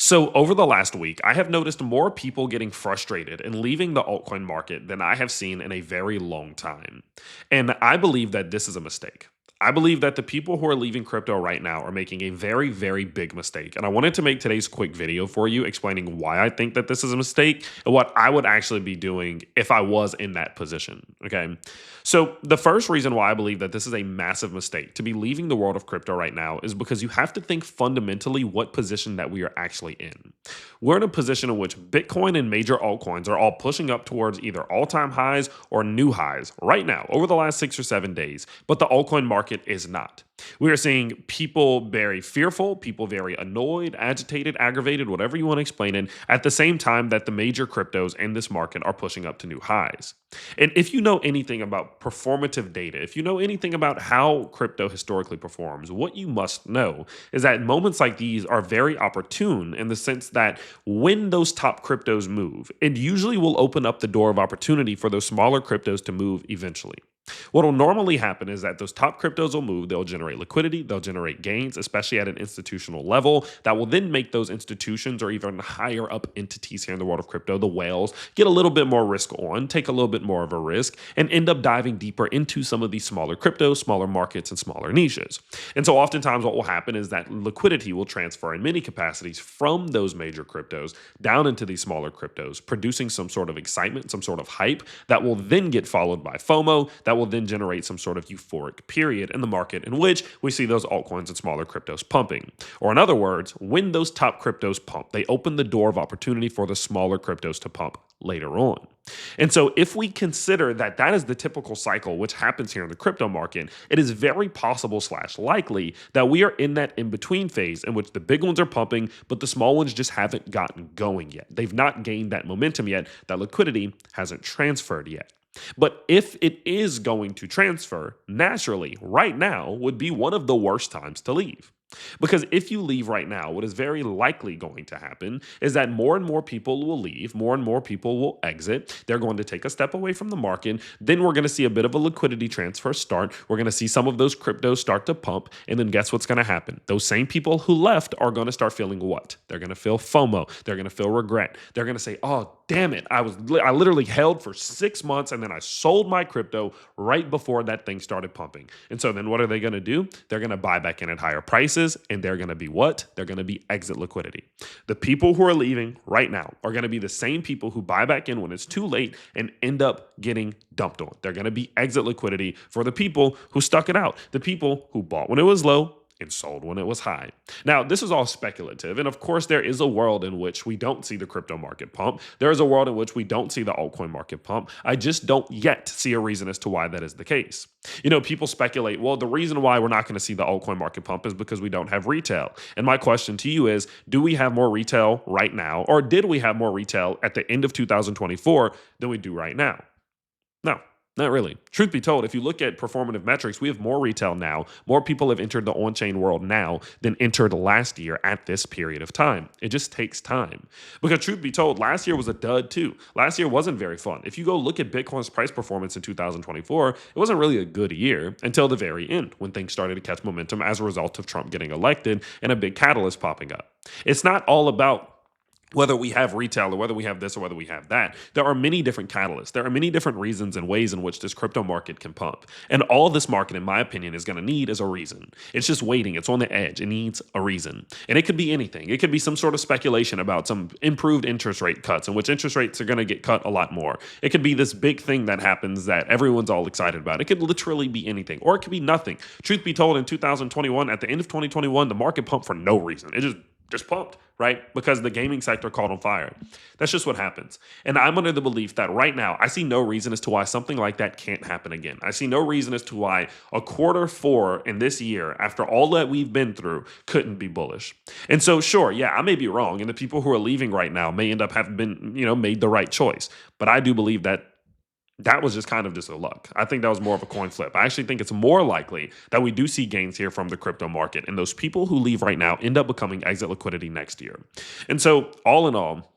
So, over the last week, I have noticed more people getting frustrated and leaving the altcoin market than I have seen in a very long time. And I believe that this is a mistake. I believe that the people who are leaving crypto right now are making a very, very big mistake. And I wanted to make today's quick video for you explaining why I think that this is a mistake and what I would actually be doing if I was in that position. Okay. So, the first reason why I believe that this is a massive mistake to be leaving the world of crypto right now is because you have to think fundamentally what position that we are actually in. We're in a position in which Bitcoin and major altcoins are all pushing up towards either all time highs or new highs right now over the last 6 or 7 days, but the altcoin market is not. We are seeing people very fearful, people very annoyed, agitated, aggravated, whatever you want to explain it, at the same time that the major cryptos in this market are pushing up to new highs. And if you know anything about performative data, if you know anything about how crypto historically performs, what you must know is that moments like these are very opportune in the sense that when those top cryptos move, it usually will open up the door of opportunity for those smaller cryptos to move eventually. What will normally happen is that those top cryptos will move, they'll generate liquidity, they'll generate gains, especially at an institutional level, that will then make those institutions or even higher up entities here in the world of crypto, the whales, get a little bit more risk on, take a little bit more of a risk, and end up diving deeper into some of these smaller cryptos, smaller markets, and smaller niches. And so oftentimes what will happen is that liquidity will transfer in many capacities from those major cryptos down into these smaller cryptos, producing some sort of excitement, some sort of hype that will then get followed by FOMO, that will then generate some sort of euphoric period in the market in which we see those altcoins and smaller cryptos pumping. Or in other words, when those top cryptos pump, they open the door of opportunity for the smaller cryptos to pump later on. And so if we consider that that is the typical cycle which happens here in the crypto market, it is very possible / likely that we are in that in-between phase in which the big ones are pumping, but the small ones just haven't gotten going yet. They've not gained that momentum yet. That liquidity hasn't transferred yet. But if it is going to transfer, naturally, right now would be one of the worst times to leave. Because if you leave right now, what is very likely going to happen is that more and more people will leave, more and more people will exit. They're going to take a step away from the market. Then we're going to see a bit of a liquidity transfer start. We're going to see some of those cryptos start to pump. And then guess what's going to happen? Those same people who left are going to start feeling what? They're going to feel FOMO. They're going to feel regret. They're going to say, oh, damn it. I literally held for 6 months and then I sold my crypto right before that thing started pumping. And so then what are they going to do? They're going to buy back in at higher prices. And they're going to be what? They're going to be exit liquidity. The people who are leaving right now are going to be the same people who buy back in when it's too late and end up getting dumped on. They're going to be exit liquidity for the people who stuck it out, the people who bought when it was low and sold when it was high. Now, this is all speculative. And of course, there is a world in which we don't see the crypto market pump. There is a world in which we don't see the altcoin market pump. I just don't yet see a reason as to why that is the case. You know, people speculate, well, the reason why we're not going to see the altcoin market pump is because we don't have retail. And my question to you is, do we have more retail right now? Or did we have more retail at the end of 2024 than we do right now? No. Not really. Truth be told, if you look at performative metrics, we have more retail now. More people have entered the on-chain world now than entered last year at this period of time. It just takes time. Because truth be told, last year was a dud too. Last year wasn't very fun. If you go look at Bitcoin's price performance in 2024, it wasn't really a good year until the very end when things started to catch momentum as a result of Trump getting elected and a big catalyst popping up. It's not all about whether we have retail or whether we have this or whether we have that. There are many different catalysts. There are many different reasons and ways in which this crypto market can pump. And all this market, in my opinion, is going to need is a reason. It's just waiting. It's on the edge. It needs a reason. And it could be anything. It could be some sort of speculation about some improved interest rate cuts in which interest rates are going to get cut a lot more. It could be this big thing that happens that everyone's all excited about. It could literally be anything, or it could be nothing. Truth be told, in 2021, at the end of 2021, the market pumped for no reason. It just pumped, right? Because the gaming sector caught on fire. That's just what happens. And I'm under the belief that right now, I see no reason as to why something like that can't happen again. I see no reason as to why a Q4 in this year, after all that we've been through, couldn't be bullish. And so, sure, yeah, I may be wrong. And the people who are leaving right now may end up having been, made the right choice. But I do believe that was just kind of just a luck. I think that was more of a coin flip. I actually think it's more likely that we do see gains here from the crypto market, and those people who leave right now end up becoming exit liquidity next year. And so, all in all,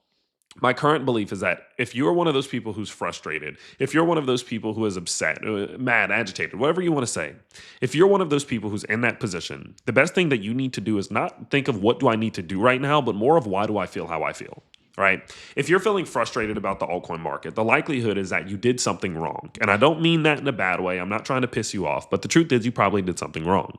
My current belief is that if you're one of those people who's frustrated, if you're one of those people who is upset, mad, agitated, whatever you want to say, if you're one of those people who's in that position, the best thing that you need to do is not think of what do I need to do right now, but more of why do I feel how I feel. Right? If you're feeling frustrated about the altcoin market, the likelihood is that you did something wrong. And I don't mean that in a bad way. I'm not trying to piss you off, but the truth is you probably did something wrong.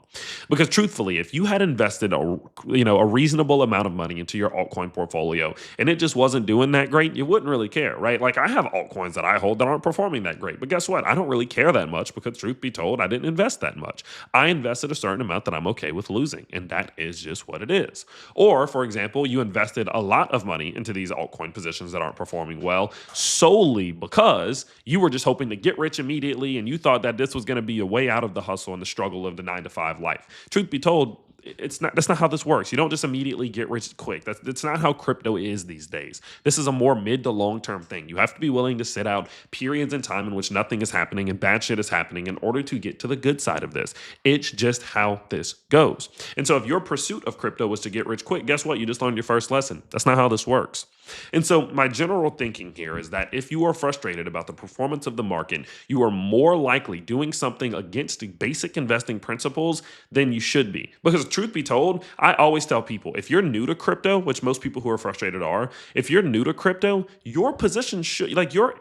Because truthfully, if you had invested a reasonable amount of money into your altcoin portfolio and it just wasn't doing that great, you wouldn't really care, right? Like I have altcoins that I hold that aren't performing that great. But guess what? I don't really care that much because truth be told, I didn't invest that much. I invested a certain amount that I'm okay with losing, and that is just what it is. Or, for example, you invested a lot of money into these altcoin positions that aren't performing well solely because you were just hoping to get rich immediately and you thought that this was going to be a way out of the hustle and the struggle of the 9 to 5 life. Truth be told, that's not how this works. You don't just immediately get rich quick. That's not how crypto is these days. This is a more mid to long term thing. You have to be willing to sit out periods in time in which nothing is happening and bad shit is happening in order to get to the good side of this. It's just how this goes. And so if your pursuit of crypto was to get rich quick, guess what? You just learned your first lesson. That's not how this works. And so my general thinking here is that if you are frustrated about the performance of the market, you are more likely doing something against the basic investing principles than you should be. Because truth be told, I always tell people, if you're new to crypto, which most people who are frustrated are, if you're new to crypto, your position should, like your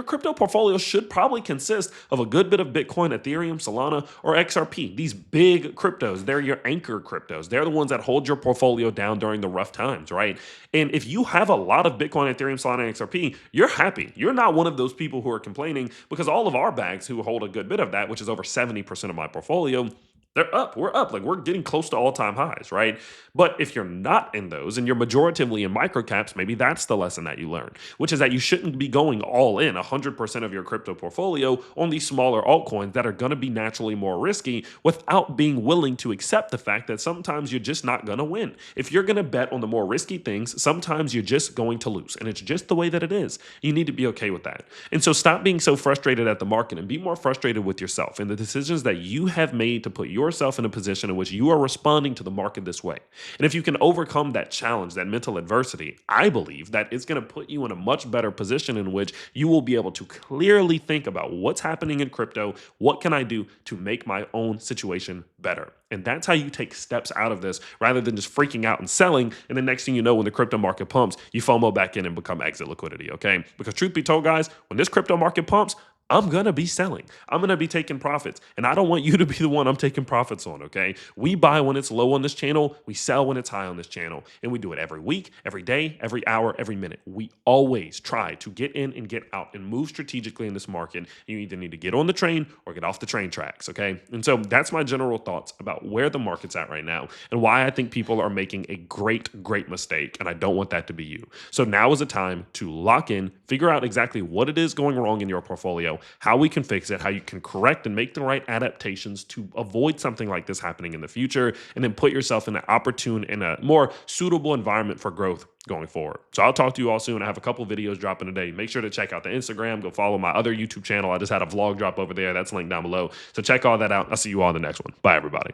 crypto portfolio should probably consist of a good bit of Bitcoin, Ethereum, Solana, or XRP. These big cryptos, they're your anchor cryptos. They're the ones that hold your portfolio down during the rough times, right? And if you have a lot of Bitcoin, Ethereum, Solana, and XRP, you're happy. You're not one of those people who are complaining because all of our bags who hold a good bit of that, which is over 70% of my portfolio, they're up. We're up. Like we're getting close to all-time highs, right? But if you're not in those and you're majoritively in microcaps, maybe that's the lesson that you learn, which is that you shouldn't be going all in 100% of your crypto portfolio on these smaller altcoins that are going to be naturally more risky without being willing to accept the fact that sometimes you're just not going to win. If you're going to bet on the more risky things, sometimes you're just going to lose. And it's just the way that it is. You need to be okay with that. And so stop being so frustrated at the market and be more frustrated with yourself and the decisions that you have made to put yourself in a position in which you are responding to the market this way. And if you can overcome that challenge, that mental adversity, I believe that it's going to put you in a much better position in which you will be able to clearly think about what's happening in crypto, what can I do to make my own situation better. And that's how you take steps out of this rather than just freaking out and selling. And the next thing you know, when the crypto market pumps, you FOMO back in and become exit liquidity, okay? Because truth be told, guys, when this crypto market pumps, I'm going to be selling. I'm going to be taking profits. And I don't want you to be the one I'm taking profits on, okay? We buy when it's low on this channel. We sell when it's high on this channel. And we do it every week, every day, every hour, every minute. We always try to get in and get out and move strategically in this market. You either need to get on the train or get off the train tracks, okay? And so that's my general thoughts about where the market's at right now and why I think people are making a great, great mistake. And I don't want that to be you. So now is the time to lock in, figure out exactly what it is going wrong in your portfolio, how we can fix it, how you can correct and make the right adaptations to avoid something like this happening in the future, and then put yourself in an opportune and a more suitable environment for growth going forward. So I'll talk to you all soon. I have a couple videos dropping today. Make sure to check out the Instagram. Go follow my other YouTube channel. I just had a vlog drop over there. That's linked down below. So check all that out. I'll see you all in the next one. Bye, everybody.